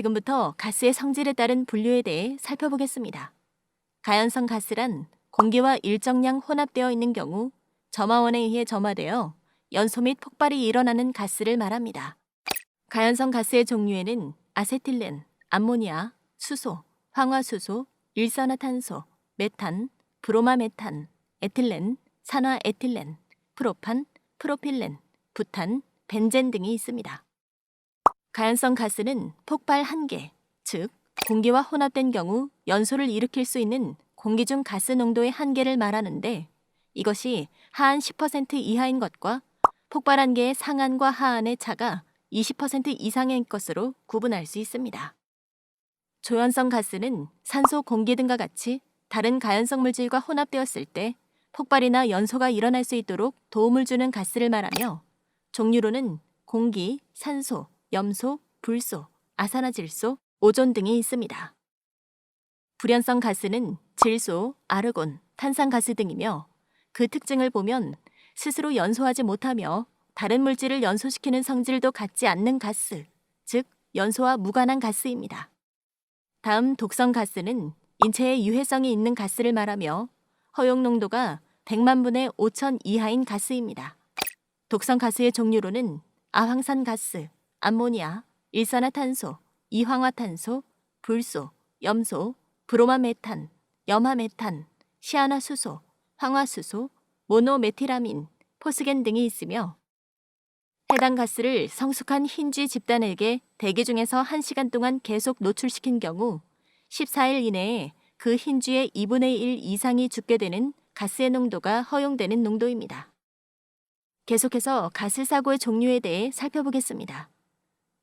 지금부터 가스의 성질에 따른 분류에 대해 살펴보겠습니다. 가연성 가스란 공기와 일정량 혼합되어 있는 경우 점화원에 의해 점화되어 연소 및 폭발이 일어나는 가스를 말합니다. 가연성 가스의 종류에는 아세틸렌, 암모니아, 수소, 황화수소, 일산화탄소, 메탄, 브로마메탄, 에틸렌, 산화에틸렌, 프로판, 프로필렌, 부탄, 벤젠 등이 있습니다. 가연성 가스는 폭발 한계, 즉 공기와 혼합된 경우 연소를 일으킬 수 있는 공기 중 가스 농도의 한계를 말하는데, 이것이 하한 10% 이하인 것과 폭발 한계의 상한과 하한의 차가 20% 이상의 것으로 구분할 수 있습니다. 조연성 가스는 산소, 공기 등과 같이 다른 가연성 물질과 혼합되었을 때 폭발이나 연소가 일어날 수 있도록 도움을 주는 가스를 말하며, 종류로는 공기, 산소, 염소, 불소, 아산화질소, 오존 등이 있습니다. 불연성 가스는 질소, 아르곤, 탄산가스 등이며, 그 특징을 보면 스스로 연소하지 못하며 다른 물질을 연소시키는 성질도 갖지 않는 가스, 즉 연소와 무관한 가스입니다. 다음 독성 가스는 인체에 유해성이 있는 가스를 말하며 허용 농도가 100만 분의 5천 이하인 가스입니다. 독성 가스의 종류로는 아황산 가스, 암모니아, 일산화탄소, 이황화탄소, 불소, 염소, 브로마메탄, 염화메탄, 시아나수소, 황화수소, 모노메틸아민, 포스겐 등이 있으며, 해당 가스를 성숙한 흰쥐 집단에게 대기 중에서 1시간 동안 계속 노출시킨 경우 14일 이내에 그 흰쥐의 2분의 1 이상이 죽게 되는 가스의 농도가 허용되는 농도입니다. 계속해서 가스 사고의 종류에 대해 살펴보겠습니다.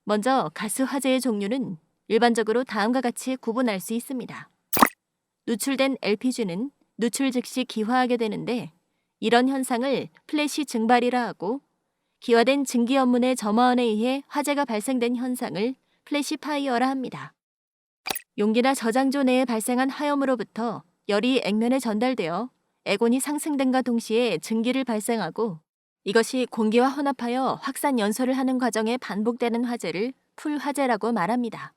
먼저 가스 화재의 종류는 일반적으로 다음과 같이 구분할 수 있습니다. 누출된 LPG는 누출 즉시 기화하게 되는데, 이런 현상을 플래시 증발이라 하고, 기화된 증기염문의 점화원에 의해 화재가 발생된 현상을 플래시 파이어라 합니다. 용기나 저장조 내에 발생한 화염으로부터 열이 액면에 전달되어 에곤이 상승됨과 동시에 증기를 발생하고, 이것이 공기와 혼합하여 확산 연소를 하는 과정에 반복되는 화재를 풀화재라고 말합니다.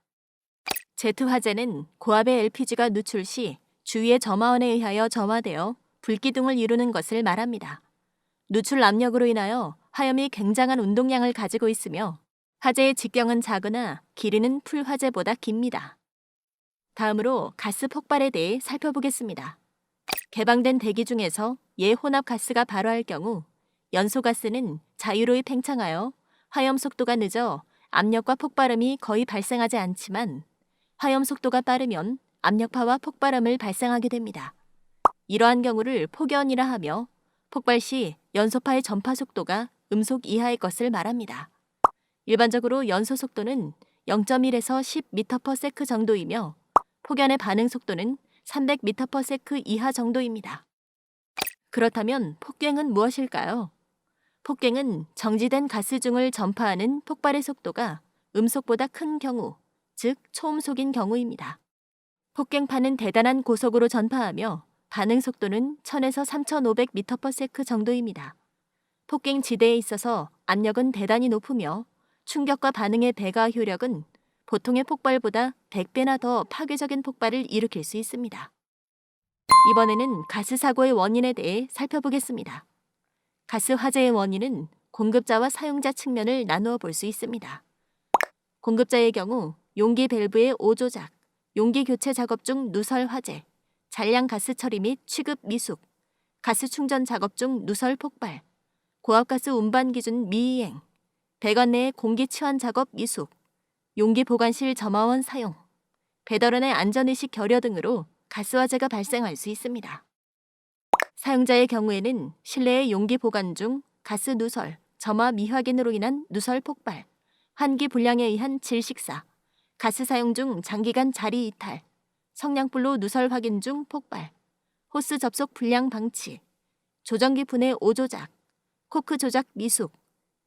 제트 화재는 고압의 LPG가 누출 시 주위의 점화원에 의하여 점화되어 불기둥을 이루는 것을 말합니다. 누출 압력으로 인하여 화염이 굉장한 운동량을 가지고 있으며 화재의 직경은 작으나 길이는 풀화재보다 깁니다. 다음으로 가스 폭발에 대해 살펴보겠습니다. 개방된 대기 중에서 예혼합 가스가 발화할 경우 연소가스는 자유로이 팽창하여 화염 속도가 늦어 압력과 폭발음이 거의 발생하지 않지만, 화염 속도가 빠르면 압력파와 폭발음을 발생하게 됩니다. 이러한 경우를 폭연이라 하며, 폭발 시 연소파의 전파 속도가 음속 이하의 것을 말합니다. 일반적으로 연소 속도는 0.1에서 10m/s 정도이며, 폭연의 반응 속도는 300m/s 이하 정도입니다. 그렇다면 폭갱은 무엇일까요? 폭갱은 정지된 가스 중을 전파하는 폭발의 속도가 음속보다 큰 경우, 즉 초음속인 경우입니다. 폭갱파는 대단한 고속으로 전파하며 반응 속도는 1000에서 3500m/s 정도입니다. 폭갱 지대에 있어서 압력은 대단히 높으며 충격과 반응의 배가 효력은 보통의 폭발보다 100배나 더 파괴적인 폭발을 일으킬 수 있습니다. 이번에는 가스 사고의 원인에 대해 살펴보겠습니다. 가스 화재의 원인은 공급자와 사용자 측면을 나누어 볼 수 있습니다. 공급자의 경우 용기 밸브의 오조작, 용기 교체 작업 중 누설 화재, 잔량 가스 처리 및 취급 미숙, 가스 충전 작업 중 누설 폭발, 고압가스 운반 기준 미이행, 배관 내의 공기 치환 작업 미숙, 용기 보관실 점화원 사용, 배달원의 안전의식 결여 등으로 가스 화재가 발생할 수 있습니다. 사용자의 경우에는 실내의 용기 보관 중 가스 누설, 점화 미확인으로 인한 누설 폭발, 환기 불량에 의한 질식사, 가스 사용 중 장기간 자리 이탈, 성냥불로 누설 확인 중 폭발, 호스 접속 불량 방치, 조정기 분해 오조작, 코크 조작 미숙,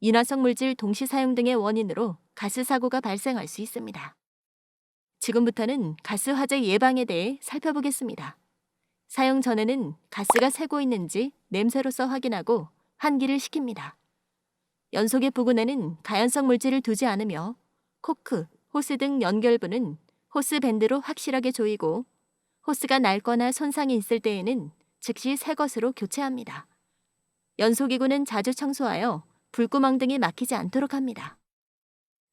인화성 물질 동시 사용 등의 원인으로 가스 사고가 발생할 수 있습니다. 지금부터는 가스 화재 예방에 대해 살펴보겠습니다. 사용 전에는 가스가 새고 있는지 냄새로서 확인하고 환기를 시킵니다. 연소계 부근에는 가연성 물질을 두지 않으며 코크 호스 등 연결부는 호스 밴드로 확실하게 조이고 호스가 낡거나 손상이 있을 때에는 즉시 새 것으로 교체합니다. 연소기구는 자주 청소하여 불구멍 등이 막히지 않도록 합니다.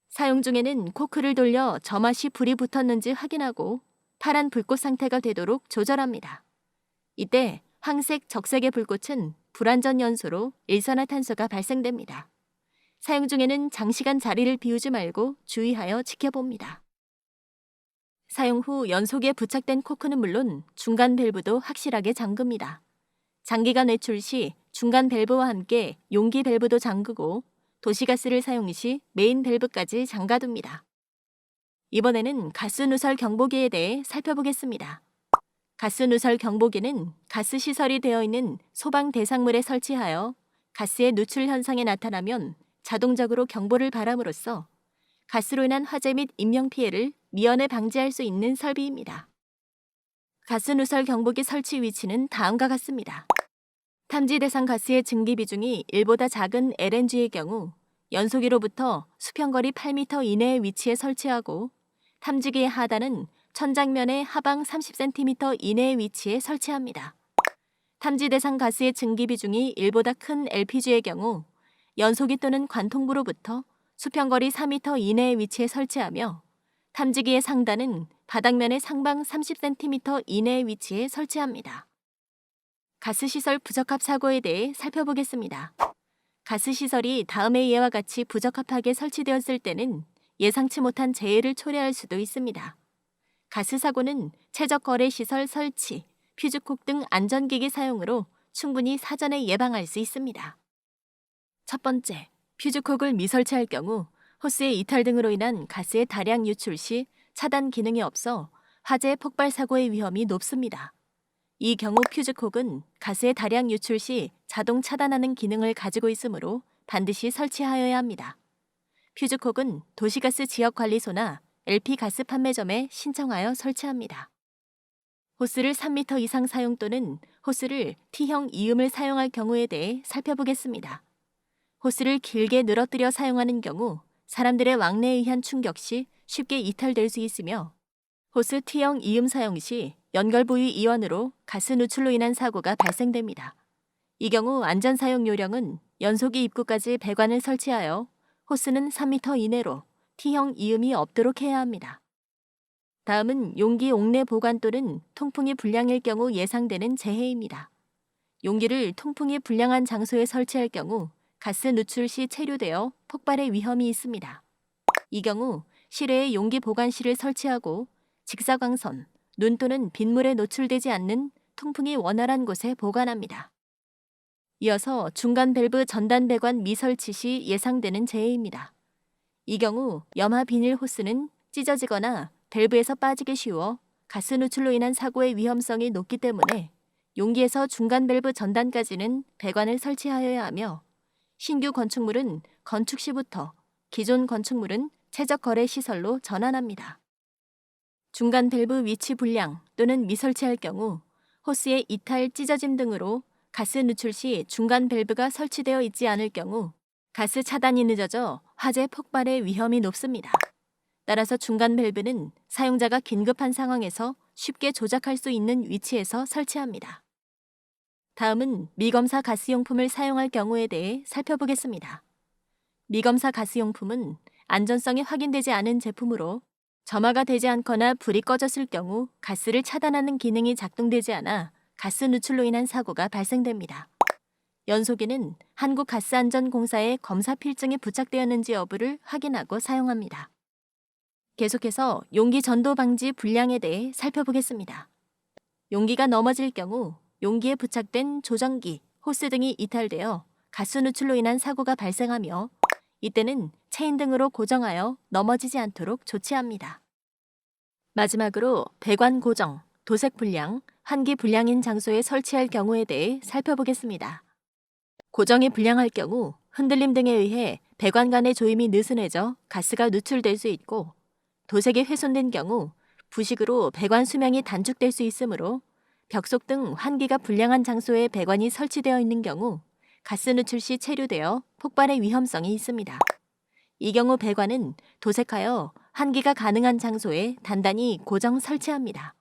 사용 중에는 코크를 돌려 점화시 불이 붙었는지 확인하고 파란 불꽃 상태가 되도록 조절합니다. 이때 황색, 적색의 불꽃은 불완전 연소로 일산화탄소가 발생됩니다. 사용 중에는 장시간 자리를 비우지 말고 주의하여 지켜봅니다. 사용 후 연소기에 부착된 코크는 물론 중간 밸브도 확실하게 잠급니다. 장기간 외출 시 중간 밸브와 함께 용기 밸브도 잠그고 도시가스를 사용 시 메인 밸브까지 잠가둡니다. 이번에는 가스 누설 경보기에 대해 살펴보겠습니다. 가스 누설 경보기는 가스 시설이 되어 있는 소방 대상물에 설치하여 가스의 누출 현상이 나타나면 자동적으로 경보를 발함으로써 가스로 인한 화재 및 인명피해를 미연에 방지할 수 있는 설비입니다. 가스 누설 경보기 설치 위치는 다음과 같습니다. 탐지 대상 가스의 증기 비중이 1보다 작은 LNG의 경우 연소기로부터 수평거리 8m 이내에 위치해 설치하고 탐지기의 하단은 천장면의 하방 30cm 이내에 위치해 설치합니다. 탐지 대상 가스의 증기 비중이 1보다 큰 LPG의 경우 연소기 또는 관통부로부터 수평거리 4m 이내에 위치해 설치하며 탐지기의 상단은 바닥면의 상방 30cm 이내에 위치해 설치합니다. 가스시설 부적합 사고에 대해 살펴보겠습니다. 가스시설이 다음의 예와 같이 부적합하게 설치되었을 때는 예상치 못한 재해를 초래할 수도 있습니다. 가스사고는 최적거래시설 설치, 퓨즈콕 등 안전기기 사용으로 충분히 사전에 예방할 수 있습니다. 첫 번째, 퓨즈콕을 미설치할 경우 호스의 이탈 등으로 인한 가스의 다량 유출 시 차단 기능이 없어 화재 폭발 사고의 위험이 높습니다. 이 경우 퓨즈콕은 가스의 다량 유출 시 자동 차단하는 기능을 가지고 있으므로 반드시 설치하여야 합니다. 퓨즈콕은 도시가스 지역관리소나 LP가스 판매점에 신청하여 설치합니다. 호스를 3m 이상 사용 또는 호스를 T형 이음을 사용할 경우에 대해 살펴보겠습니다. 호스를 길게 늘어뜨려 사용하는 경우 사람들의 왕래에 의한 충격 시 쉽게 이탈될 수 있으며 호스 T형 이음 사용 시 연결 부위 이완으로 가스 누출로 인한 사고가 발생됩니다. 이 경우 안전사용 요령은 연소기 입구까지 배관을 설치하여 호스는 3m 이내로 T형 이음이 없도록 해야 합니다. 다음은 용기 옥내 보관 또는 통풍이 불량일 경우 예상되는 재해입니다. 용기를 통풍이 불량한 장소에 설치할 경우 가스 누출 시 체류되어 폭발의 위험이 있습니다. 이 경우 실외에 용기 보관실을 설치하고 직사광선, 눈 또는 빗물에 노출되지 않는 통풍이 원활한 곳에 보관합니다. 이어서 중간 밸브 전단 배관 미설치 시 예상되는 재해입니다. 이 경우 염화 비닐 호스는 찢어지거나 밸브에서 빠지기 쉬워 가스 누출로 인한 사고의 위험성이 높기 때문에 용기에서 중간 밸브 전단까지는 배관을 설치하여야 하며 신규 건축물은 건축 시부터 기존 건축물은 최적 거래 시설로 전환합니다. 중간 밸브 위치 불량 또는 미설치할 경우 호스의 이탈, 찢어짐 등으로 가스 누출 시 중간 밸브가 설치되어 있지 않을 경우 가스 차단이 늦어져 화재 폭발의 위험이 높습니다. 따라서 중간 밸브는 사용자가 긴급한 상황에서 쉽게 조작할 수 있는 위치에서 설치합니다. 다음은 미검사 가스용품을 사용할 경우에 대해 살펴보겠습니다. 미검사 가스용품은 안전성이 확인되지 않은 제품으로 점화가 되지 않거나 불이 꺼졌을 경우 가스를 차단하는 기능이 작동되지 않아 가스 누출로 인한 사고가 발생됩니다. 연소기는 한국가스안전공사의 검사 필증이 부착되었는지 여부를 확인하고 사용합니다. 계속해서 용기 전도 방지 불량에 대해 살펴보겠습니다. 용기가 넘어질 경우 용기에 부착된 조정기, 호스 등이 이탈되어 가스 누출로 인한 사고가 발생하며 이때는 체인 등으로 고정하여 넘어지지 않도록 조치합니다. 마지막으로 배관 고정, 도색 불량, 환기 불량인 장소에 설치할 경우에 대해 살펴보겠습니다. 고정이 불량할 경우 흔들림 등에 의해 배관 간의 조임이 느슨해져 가스가 누출될 수 있고 도색이 훼손된 경우 부식으로 배관 수명이 단축될 수 있으므로 벽속 등 환기가 불량한 장소에 배관이 설치되어 있는 경우 가스 누출 시 체류되어 폭발의 위험성이 있습니다. 이 경우 배관은 도색하여 환기가 가능한 장소에 단단히 고정 설치합니다.